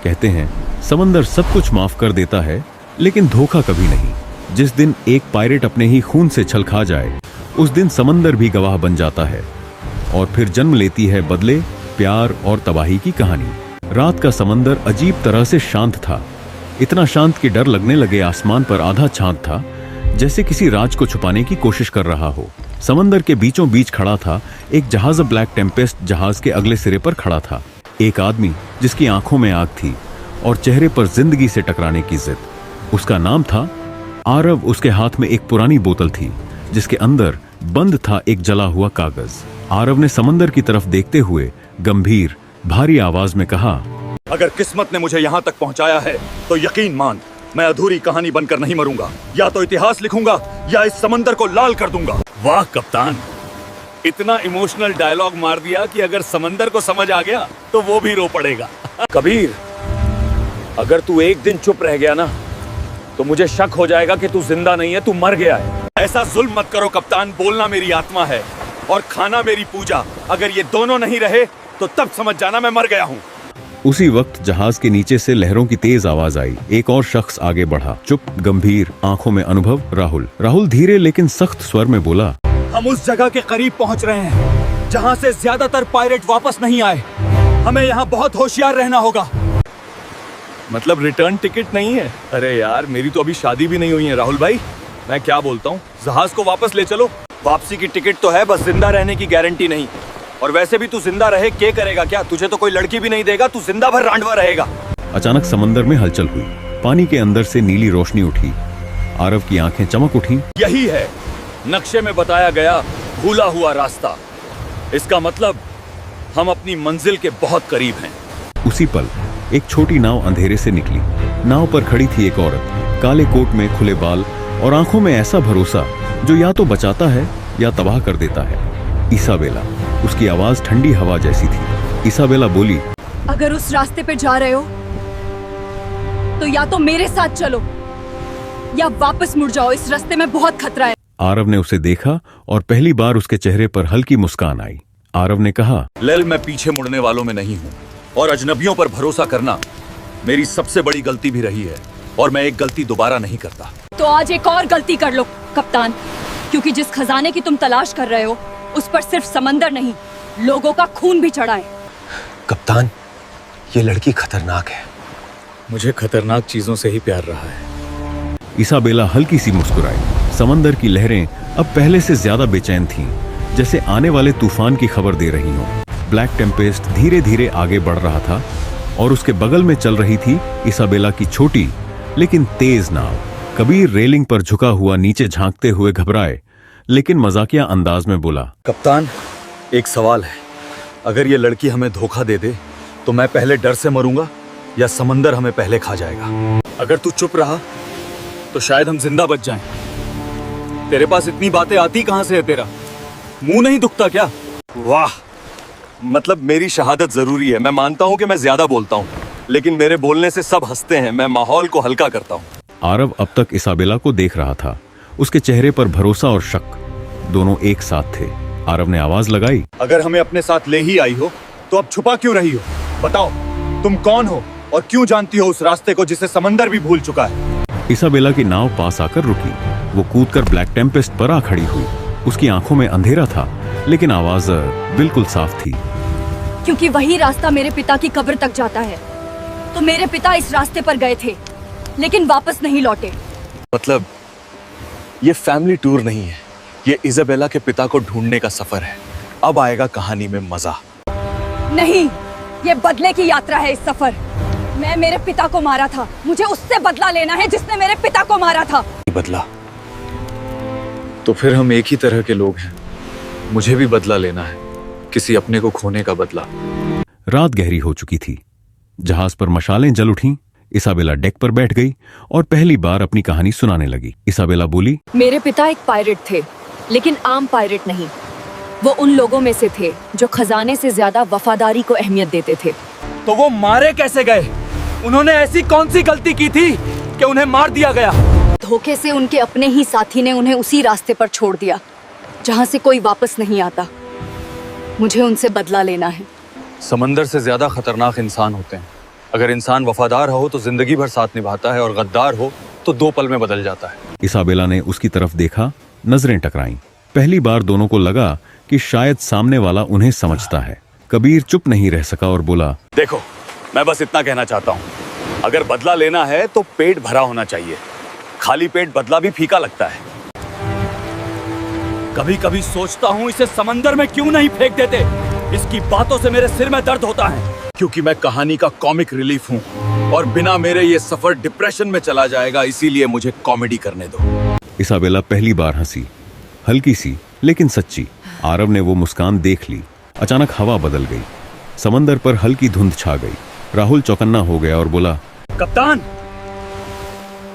कहते हैं समंदर सब कुछ माफ कर देता है, लेकिन धोखा कभी नहीं। जिस दिन एक पायरेट अपने ही खून से छल खा जाए, उस दिन समंदर भी गवाह बन जाता है और फिर जन्म लेती है बदले, प्यार और तबाही की कहानी। रात का समंदर अजीब तरह से शांत था, इतना शांत कि डर लगने लगे। आसमान पर आधा चांद था, जैसे किसी राज को छुपाने की कोशिश कर रहा हो। समंदर के बीचों बीच खड़ा था एक जहाज, ब्लैक टेम्पेस्ट जहाज के अगले सिरे पर खड़ा था एक आदमी जिसकी आंखों में आग थी और चेहरे पर जिंदगी से टकराने की जिद। उसका नाम था आरव। उसके हाथ में एक पुरानी बोतल थी जिसके अंदर बंद था एक जला हुआ कागज। आरव ने समंदर की तरफ देखते हुए गंभीर भारी आवाज में कहा, अगर किस्मत ने मुझे यहाँ तक पहुँचाया है तो यकीन मान, मैं अधूरी कहानी बनकर नहीं मरूंगा। या तो इतिहास लिखूंगा या इस समंदर को लाल कर दूंगा। वाह कप्तान, इतना इमोशनल डायलॉग मार दिया कि अगर समंदर को समझ आ गया तो वो भी रो पड़ेगा। कबीर, अगर तू एक दिन चुप रह गया ना तो मुझे शक हो जाएगा कि तू जिंदा नहीं है, तू मर गया है। ऐसा जुल्म मत करो कप्तान, बोलना मेरी आत्मा है और खाना मेरी पूजा। अगर ये दोनों नहीं रहे तो तब समझ जाना मैं मर गया हूँ। उसी वक्त जहाज के नीचे से लहरों की तेज आवाज आई। एक और शख्स आगे बढ़ा, चुप, गंभीर, आंखों में अनुभव। राहुल धीरे लेकिन सख्त स्वर में बोला, हम उस जगह के करीब पहुंच रहे हैं जहां से ज्यादातर पायरेट वापस नहीं आए। हमें यहाँ बहुत होशियार रहना होगा। मतलब रिटर्न टिकट नहीं है? अरे यार, मेरी तो अभी शादी भी नहीं हुई है राहुल भाई। मैं क्या बोलता हूँ, जहाज को वापस ले चलो। वापसी की टिकट तो है, बस जिंदा रहने की गारंटी नहीं। और वैसे भी तू जिंदा रहे क्या करेगा? क्या तुझे तो कोई लड़की भी नहीं देगा, तू जिंदा भर रांडवा रहेगा। अचानक समंदर में हलचल हुई, पानी के अंदर से नीली रोशनी उठी। आरव की आंखें चमक उठी। यही है नक्शे में बताया गया भूला हुआ रास्ता। इसका मतलब हम अपनी मंजिल के बहुत करीब हैं। उसी पल एक छोटी नाव अंधेरे से निकली। नाव पर खड़ी थी एक औरत, काले कोट में, खुले बाल और आंखों में ऐसा भरोसा जो या तो बचाता है या तबाह कर देता है। इसाबेला। उसकी आवाज ठंडी हवा जैसी थी। इसाबेला बोली, अगर उस रास्ते पे जा रहे हो तो या तो मेरे साथ चलो या वापस मुड़ जाओ, इस रास्ते में बहुत खतरा है। आरव ने उसे देखा और पहली बार उसके चेहरे पर हल्की मुस्कान आई। आरव ने कहा, लैल, मैं पीछे मुड़ने वालों में नहीं हूँ और अजनबियों पर भरोसा करना मेरी सबसे बड़ी गलती भी रही है और मैं एक गलती दोबारा नहीं करता। तो आज एक और गलती कर लो कप्तान, क्योंकि जिस खजाने की तुम तलाश कर रहे हो उस पर सिर्फ समंदर नहीं, लोगों का खून भी चढ़ा है। कप्तान, ये लड़की खतरनाक है। मुझे खतरनाक चीजों से ही प्यार रहा है। इसाबेला हल्की सी मुस्कुराई। समंदर की लहरें अब पहले से ज्यादा बेचैन थीं, जैसे आने वाले तूफान की खबर दे रही हों। ब्लैक टेम्पेस्ट धीरे धीरे आगे बढ़ रहा था और उसके बगल में चल रही थी इसाबेला की छोटी लेकिन तेज नाव। कबीर रेलिंग पर झुका हुआ नीचे झांकते हुए घबराए लेकिन मजाकिया अंदाज में बोला, कप्तान, एक सवाल है। अगर ये लड़की हमें धोखा दे दे तो मैं पहले डर से मरूंगा या समंदर हमें पहले खा जाएगा? अगर तू चुप रहा तो शायद हम जिंदा बच जाएं। तेरे पास इतनी बातें आती कहां से है? तेरा मुंह नहीं दुखता क्या? वाह, मतलब मेरी शहादत जरूरी है। मैं मानता हूं कि मैं ज्यादा बोलता हूं, लेकिन मेरे बोलने से सब हंसते हैं। मैं माहौल को हल्का करता हूं। आरव अब तक इसाबेला को देख रहा था। उसके चेहरे पर भरोसा और शक दोनों एक साथ थे। आरव ने आवाज लगाई, अगर हमें अपने साथ ले ही आई हो तो अब छुपा क्यों रही हो? बताओ, तुम कौन हो और क्यों जानती हो उस रास्ते को जिसे समंदर भी भूल चुका है? इसाबेला की नाव पास आकर रुकी। वो कूदकर ब्लैक टेम्पेस्ट पर आ खड़ी हुई। उसकी आंखों में अंधेरा था लेकिन आवाज बिल्कुल साफ थी। क्योंकि वही रास्ता मेरे पिता की कब्र तक जाता है, तो मेरे पिता इस रास्ते पर गए थे लेकिन वापस नहीं लौटे। मतलब ये फैमिली टूर नहीं है, ये इजाबेला के पिता को ढूंढने का सफर है। अब आएगा कहानी में मजा। नहीं, ये बदले की यात्रा है। इस सफर मैं मेरे पिता को मारा था, मुझे उससे बदला लेना है जिसने मेरे पिता को मारा था। बदला? तो फिर हम एक ही तरह के लोग हैं। मुझे भी बदला लेना है, किसी अपने को खोने का बदला। रात गहरी हो चुकी थी। जहाज पर मशालें जल उठीं। इसाबेला डेक पर बैठ गई और पहली बार अपनी कहानी सुनाने लगी। इसाबेला बोली, मेरे पिता एक पायरेट थे, लेकिन आम पायरेट नहीं। वो उन लोगों में से थे जो खजाने से ज्यादा वफादारी को अहमियत देते थे। तो वो मारे कैसे गए? उन्होंने ऐसी कौन सी गलती की थी कि उन्हें मार दिया गया? धोखे से उनके अपने ही साथी ने उन्हें उसी रास्ते पर छोड़ दिया जहाँ से कोई वापस नहीं आता। मुझे उनसे बदला लेना है। समंदर से ज्यादा खतरनाक इंसान होते हैं अगर इंसान वफादार हो तो जिंदगी भर साथ निभाता है, और गद्दार हो तो 2 पल में बदल जाता है। इसाबेला ने उसकी तरफ देखा, नजरें टकराईं। पहली बार दोनों को लगा कि शायद सामने वाला उन्हें समझता है। कबीर चुप नहीं रह सका और बोला, देखो, मैं बस इतना कहना चाहता हूँ, अगर बदला लेना है तो पेट भरा होना चाहिए। खाली पेट बदला भी फीका लगता है। कभी कभी सोचता हूँ इसे समंदर में क्यों नहीं फेंक देते। इसकी बातों से मेरे सिर में दर्द होता है, क्योंकि मैं कहानी का कॉमिक रिलीफ हूँ और बिना मेरे ये सफर डिप्रेशन में चला जाएगा, इसीलिए मुझे कॉमेडी करने दो। इसाबेला पहली बार हंसी, हल्की सी लेकिन सच्ची। आरव ने वो मुस्कान देख ली। अचानक हवा बदल गई, समंदर पर हल्की धुंध छा गई। राहुल चौकन्ना हो गया और बोला, कप्तान,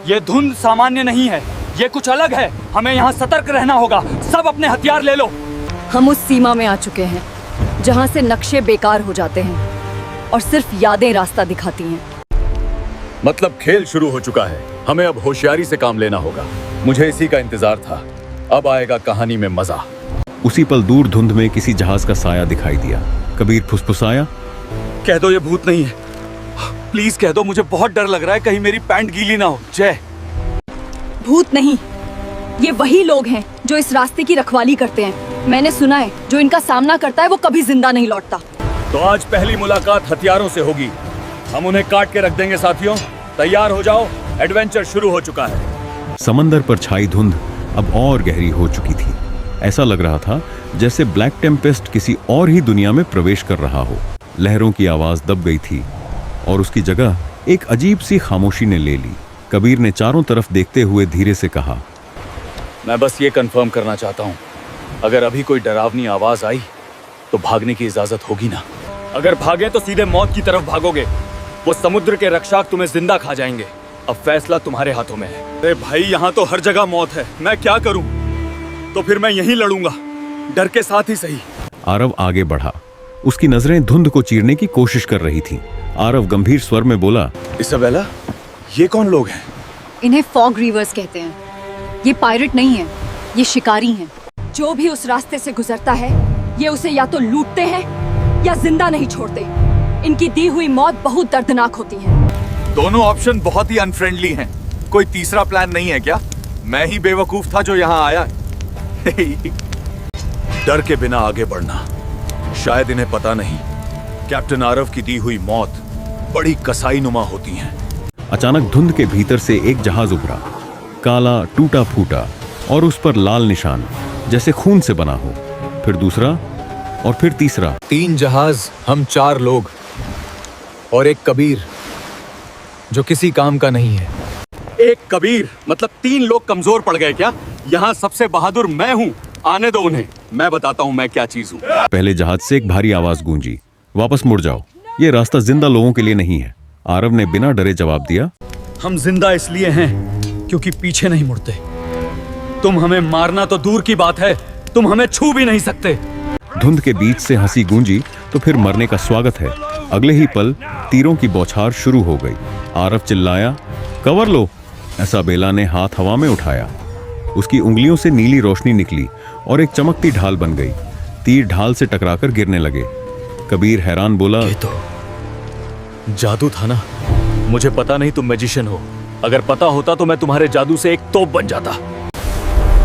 ये धुंध सामान्य नहीं है, ये कुछ अलग है। हमें यहाँ सतर्क रहना होगा। सब अपने हथियार ले लो। हम उस सीमा में आ चुके हैं जहाँ से नक्शे बेकार हो जाते हैं और सिर्फ यादें रास्ता दिखाती हैं। मतलब खेल शुरू हो चुका है। हमें अब होशियारी से काम लेना होगा। मुझे इसी का इंतजार था। अब आएगा कहानी में मजा। उसी पल दूर धुंध में किसी जहाज का साया दिखाई दिया। कबीर फुसफुसाया, कह दो ये भूत नहीं है, प्लीज कह दो। मुझे बहुत डर लग रहा है, कहीं मेरी पैंट गीली ना हो। जय। भूत नहीं, ये वही लोग हैं जो इस रास्ते की रखवाली करते हैं। मैंने सुना है जो इनका सामना करता है वो कभी जिंदा नहीं लौटता। तो आज पहली मुलाकात हथियारों से होगी। हम उन्हें काट के रख देंगे। साथियों, तैयार हो जाओ, एडवेंचर शुरू हो चुका है। समंदर पर छाई धुंध अब और गहरी हो चुकी थी। ऐसा लग रहा था जैसे ब्लैक टेम्पेस्ट किसी और ही दुनिया में प्रवेश कर रहा हो। लहरों की आवाज दब गई थी और उसकी जगह एक अजीब सी खामोशी ने ले ली। कबीर ने चारों तरफ देखते हुए धीरे से कहा, मैं बस ये कंफर्म करना चाहता हूँ, अगर अभी कोई डरावनी आवाज आई तो भागने की इजाजत होगी ना? अगर भागे तो सीधे मौत की तरफ भागोगे। वो समुद्र के रक्षक तुम्हें जिंदा खा जाएंगे। अब फैसला तुम्हारे हाथों में है। अरे भाई, यहाँ तो हर जगह मौत है। मैं क्या करूँ? तो फिर मैं यहीं लड़ूंगा, डर के साथ ही सही। आरव आगे बढ़ा। उसकी नजरें धुंध को चीरने की कोशिश कर रही थीं। आरव गंभीर स्वर में बोला, इसाबेला, ये कौन लोग हैं? इन्हें फॉग रीवर्स कहते हैं। ये पायरेट नहीं है, ये शिकारी हैं। जो भी उस रास्ते से गुजरता है, ये उसे या तो लूटते हैं या जिंदा नहीं छोड़ते। इनकी दी हुई मौत बहुत दर्दनाक होती है। दोनों ऑप्शन बहुत ही अनफ्रेंडली हैं। कोई तीसरा प्लान नहीं है क्या? मैं ही बेवकूफ था जो यहाँ आया। डर के बिना आगे बढ़ना। शायद इन्हें पता नहीं, कैप्टन आरव की दी हुई मौत बड़ी कसाई नुमा होती है। अचानक धुंध के भीतर से एक जहाज उभरा, काला, टूटा फूटा, और उस पर लाल निशान जैसे खून से बना हो। फिर दूसरा और फिर तीसरा। 3 जहाज, हम 4 लोग और एक कबीर जो किसी काम का नहीं है। एक कबीर? मतलब 3 लोग कमजोर पड़ गए क्या? यहाँ सबसे बहादुर मैं हूँ। आने दो उन्हें, मैं बताता हूँ मैं क्या चीज हूँ। पहले जहाज से एक भारी आवाज गूंजी, वापस मुड़ जाओ, ये रास्ता जिंदा लोगों के लिए नहीं है। आरव ने बिना डरे जवाब दिया, हम जिंदा इसलिए हैं क्योंकि पीछे नहीं मुड़ते। तुम हमें मारना तो दूर की बात है, तुम हमें छू भी नहीं सकते। धुंध के बीच से हंसी गूंजी, तो फिर मरने का स्वागत है। अगले ही पल तीरों की बौछार शुरू हो गई। आरव चिल्लाया, कवर लो। इसाबेला ने हाथ हवा में उठाया। उसकी उंगलियों से नीली रोशनी निकली और एक चमकती ढाल बन गई। तीर ढाल से टकराकर गिरने लगे। कबीर हैरान बोला, ये तो जादू था ना? मुझे पता नहीं तुम मैजिशियन हो। अगर पता होता तो मैं तुम्हारे जादू से एक तोप बन जाता।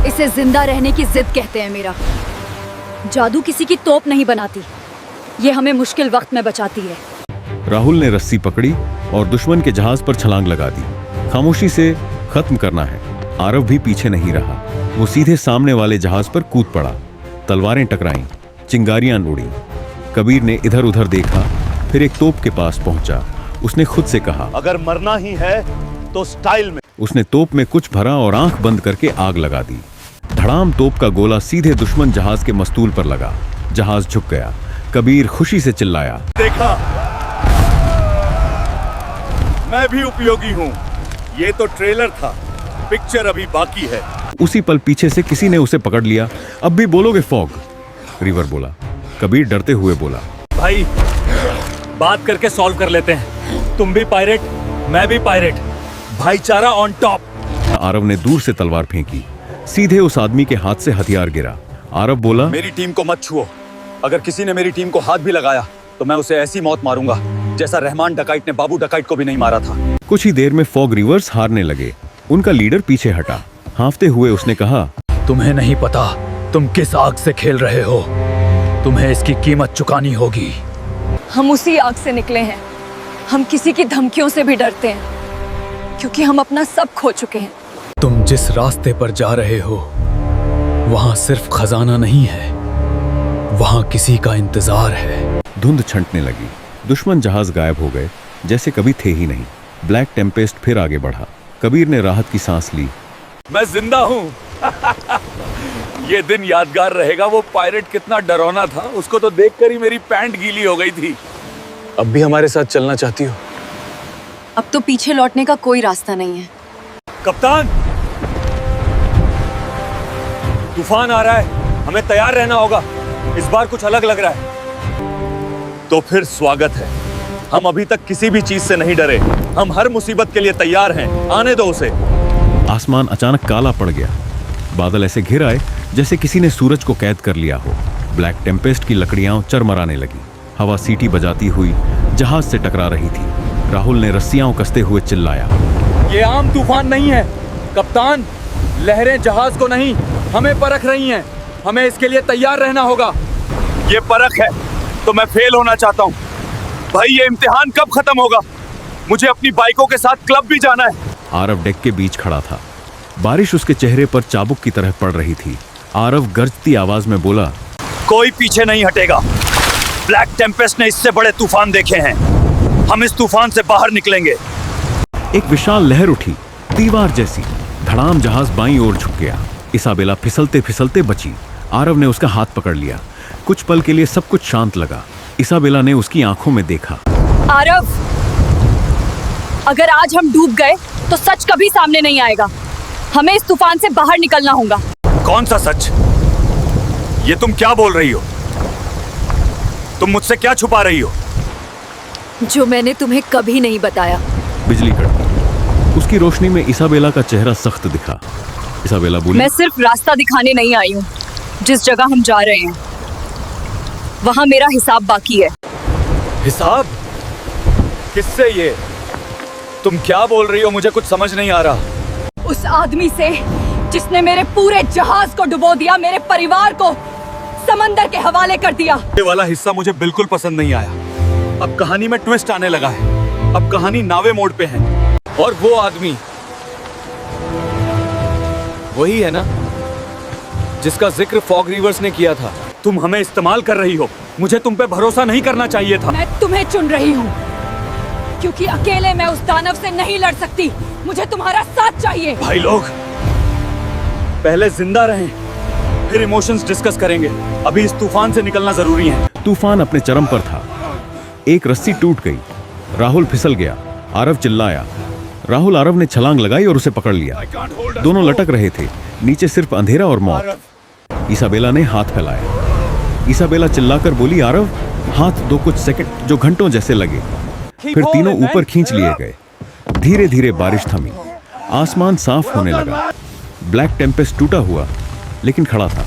इसे जिंदा रहने की जिद कहते हैं मेरा। जादू किसी की तोप नहीं बनाती, ये हमें मुश्किल वक्त में बचाती है। राहुल ने रस्सी पकड़ी और दुश्मन के जहाज पर छलांग लगा दी। खामोशी से खत्म करना है। आरव भी पीछे नहीं रहा। वो सीधे सामने वाले जहाज पर कूद पड़ा। तलवारें टकराईं, चिंगारियां उड़ी। कबीर ने इधर उधर देखा, फिर एक तोप के पास पहुंचा। उसने खुद से कहा, अगर मरना ही है तो स्टाइल में। उसने तोप में कुछ भरा और आंख बंद करके आग लगा दी। धड़ाम तोप का गोला सीधे दुश्मन जहाज के मस्तूल पर लगा। जहाज झुक गया। कबीर खुशी से चिल्लाया, देखा, मैं भी उपयोगी हूँ। ये तो ट्रेलर था, पिक्चर अभी बाकी है। उसी पल पीछे से किसी ने उसे पकड़ लिया। अब भी बोलोगे फॉग? रिवर बोला। कबीर डरते हुए बोला, भाई, बात करके सॉल्व कर लेते हैं। तुम भी पायरेट, मैं भी पायरेट, भाईचारा ऑन टॉप। आरव ने दूर से तलवार फेंकी। सीधे उस आदमी के हाथ से हथियार गिरा। आरव बोला, मेरी टीम को मत छुओ। अगर किसी ने मेरी टीम को हाथ भी लगाया तो मैं उसे ऐसी मौत मारूंगा जैसा रहमान डकाइट ने बाबू डकाइट को भी नहीं मारा था। कुछ ही देर में फॉग रिवर्स हारने लगे। उनका लीडर पीछे हटा। हाँफते हुए उसने कहा, तुम्हें नहीं पता तुम किस आग से खेल रहे हो। तुम्हें इसकी कीमत चुकानी होगी। हम उसी आग से निकले हैं। हम किसी की धमकियों से भी डरते हैं, क्योंकि हम अपना सब खो चुके हैं। तुम जिस रास्ते पर जा रहे हो वहां सिर्फ खजाना नहीं है, वहां किसी का इंतजार है। धुंध छंटने लगी। दुश्मन जहाज गायब हो गए, जैसे कभी थे ही नहीं। ब्लैक टेम्पेस्ट फिर आगे बढ़ा। कबीर ने राहत की सांस ली। मैं जिंदा हूँ। ये दिन यादगार रहेगा। वो पायरेट कितना डरावना था, उसको तो देखकर ही मेरी पैंट गीली हो गई थी। अब भी हमारे साथ चलना चाहती हो? अब तो पीछे लौटने का कोई रास्ता नहीं है। कप्तान, तूफान आ रहा है, हमें तैयार रहना होगा। इस बार कुछ अलग लग रहा है। तो फिर स्वागत है। हम अभी तक किसी भी चीज से नहीं डरे। हम हर मुसीबत के लिए तैयार हैं। आने दो उसे। आसमान अचानक काला पड़ गया। बादल ऐसे घिर आए जैसे किसी ने सूरज को कैद कर लिया हो। ब्लैक टेम्पेस्ट की लकड़ियां चरमराने लगी। हवा सीटी बजाती हुई जहाज से टकरा रही थी। राहुल ने रस्सियां कसते हुए चिल्लाया, ये आम तूफान नहीं है कप्तान। लहरें जहाज को नहीं, हमें परख रही हैं। हमें इसके लिए तैयार रहना होगा। ये परख है तो मैं फेल होना चाहता हूँ। भाई, ये इम्तिहान कब खत्म होगा? मुझे अपनी बाइकों के साथ क्लब भी जाना है। आरव डेक के बीच खड़ा था। बारिश उसके चेहरे पर चाबुक की तरह पड़ रही थी। आरव गरजती आवाज में बोला, कोई पीछे नहीं हटेगा। ब्लैक टेम्पेस्ट ने इससे बड़े तूफान देखे हैं। हम इस तूफान से बाहर निकलेंगे। एक विशाल लहर उठी, दीवार जैसी। धड़ाम जहाज बाईं ओर झुक गया। इसाबेला फिसलते फिसलते बची। आरव ने उसका हाथ पकड़ लिया। कुछ पल के लिए सब कुछ शांत लगा। इसाबेला ने उसकी आंखों में देखा। आरव, अगर आज हम डूब गए तो सच कभी सामने नहीं आएगा। हमें इस तूफान से बाहर निकलना होगा। कौन सा सच? ये तुम क्या बोल रही हो? तुम मुझसे क्या छुपा रही हो? जो मैंने तुम्हें कभी नहीं बताया। बिजली कड़की। उसकी रोशनी में इसाबेला का चेहरा सख्त दिखा। इसाबेला बोली, मैं सिर्फ रास्ता दिखाने नहीं आई हूँ। जिस जगह हम जा रहे हैं वहाँ मेरा हिसाब बाकी है। हिसाब? किससे ये? तुम क्या बोल रही हो? मुझे कुछ समझ नहीं आ रहा। उस आदमी से जिसने मेरे पूरे जहाज को डुबो दिया, मेरे परिवार को समंदर के हवाले कर दिया। ये वाला हिस्सा मुझे बिल्कुल पसंद नहीं आया। अब कहानी में ट्विस्ट आने लगा है। अब कहानी नावे मोड पे है। और वो आदमी वही है ना जिसका जिक्र फॉग रिवर्स ने किया था? तुम हमें इस्तेमाल कर रही हो। मुझे तुम पे भरोसा नहीं करना चाहिए था। मैं तुम्हें चुन रही हूँ क्योंकि अकेले मैं उस दानव से नहीं लड़ सकती। मुझे तुम्हारा साथ चाहिए। भाई लोग, पहले जिंदा रहें, फिर इमोशंस डिस्कस करेंगे। अभी इस तूफान से निकलना जरूरी है। तूफान अपने चरम पर था। एक रस्सी टूट गई। राहुल फिसल गया। आरव चिल्लाया। राहुल आरव ने छलांग लगाई और उसे पकड़ लिया। दोनों लटक रहे थे। नीचे सिर्फ अंधेरा और मौत। इसाबेला ने हाथ फैलाया। इसाबेला चिल्लाकर बोली, आरव, हाथ दो। कुछ सेकंड जो घंटों जैसे लगे, फिर तीनों ऊपर खींच लिए गए। धीरे धीरे बारिश थमी। आसमान साफ होने लगा। ब्लैक टेम्पेस्ट टूटा हुआ लेकिन खड़ा था।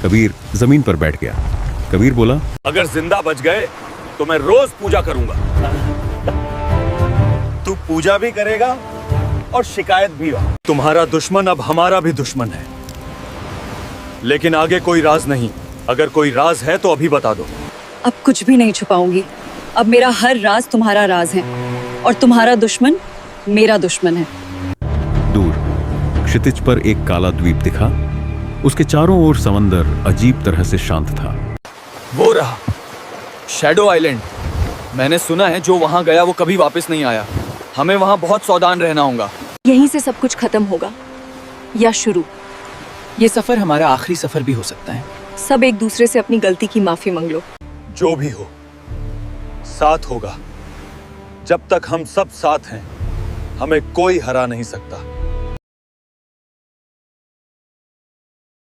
कबीर जमीन पर बैठ गया। कबीर बोला, अगर जिंदा बच गए तो मैं रोज पूजा करूंगा। तू पूजा भी करेगा और शिकायत भी हो। तुम्हारा दुश्मन अब हमारा भी दुश्मन है। लेकिन आगे कोई राज नहीं। अगर कोई राज है तो अभी बता दो। अब कुछ भी नहीं छुपाऊंगी। अब मेरा हर राज तुम्हारा राज है और तुम्हारा दुश्मन मेरा दुश्मन है। दूर क्षितिज पर एक काला द्वीप दिखा। उसके चारों ओर समंदर अजीब तरह से शांत था। वो रहा शैडो आइलैंड। मैंने सुना है जो वहां गया वो कभी वापस नहीं आया। हमें वहां बहुत सावधान रहना होगा। यहीं से सब कुछ खत्म होगा या शुरू। ये सफर हमारा आखिरी सफर भी हो सकता है। सब एक दूसरे से अपनी गलती की माफी मांग लो। जो भी हो, साथ होगा। जब तक हम सब साथ हैं, हमें कोई हरा नहीं सकता।